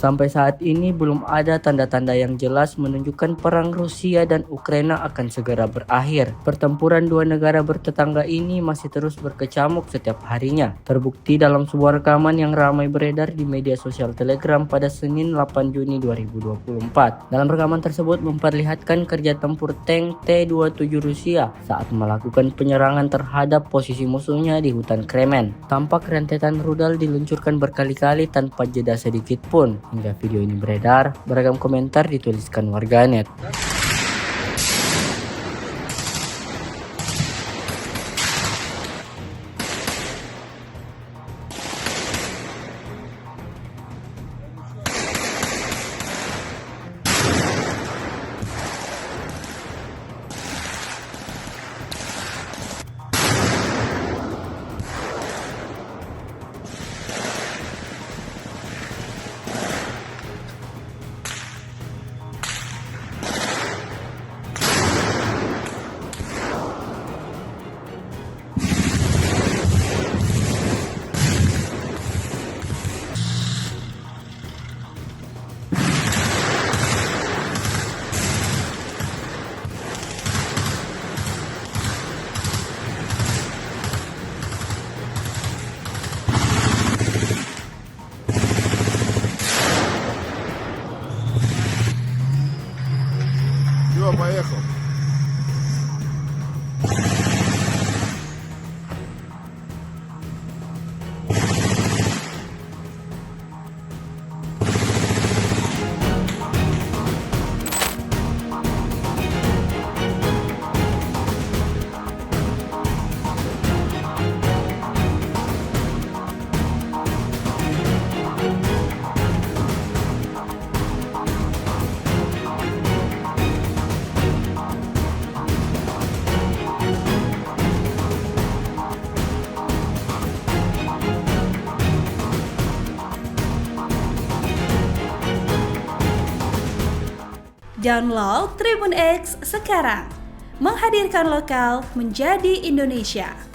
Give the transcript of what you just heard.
Sampai saat ini belum ada tanda-tanda yang jelas menunjukkan perang Rusia dan Ukraina akan segera berakhir. Pertempuran dua negara bertetangga ini masih terus berkecamuk setiap harinya. Terbukti dalam sebuah rekaman yang ramai beredar di media sosial Telegram pada Senin 8 Juni 2024. Dalam rekaman tersebut memperlihatkan kerja tempur tank T-27 Rusia saat melakukan penyerangan terhadap posisi musuhnya di hutan Kremen. Tampak rentetan rudal diluncurkan berkali-kali tanpa jeda sedikit pun. Hingga video ini beredar, beragam komentar dituliskan warganet. Все, поехал. Download Tribun X sekarang, menghadirkan lokal menjadi Indonesia.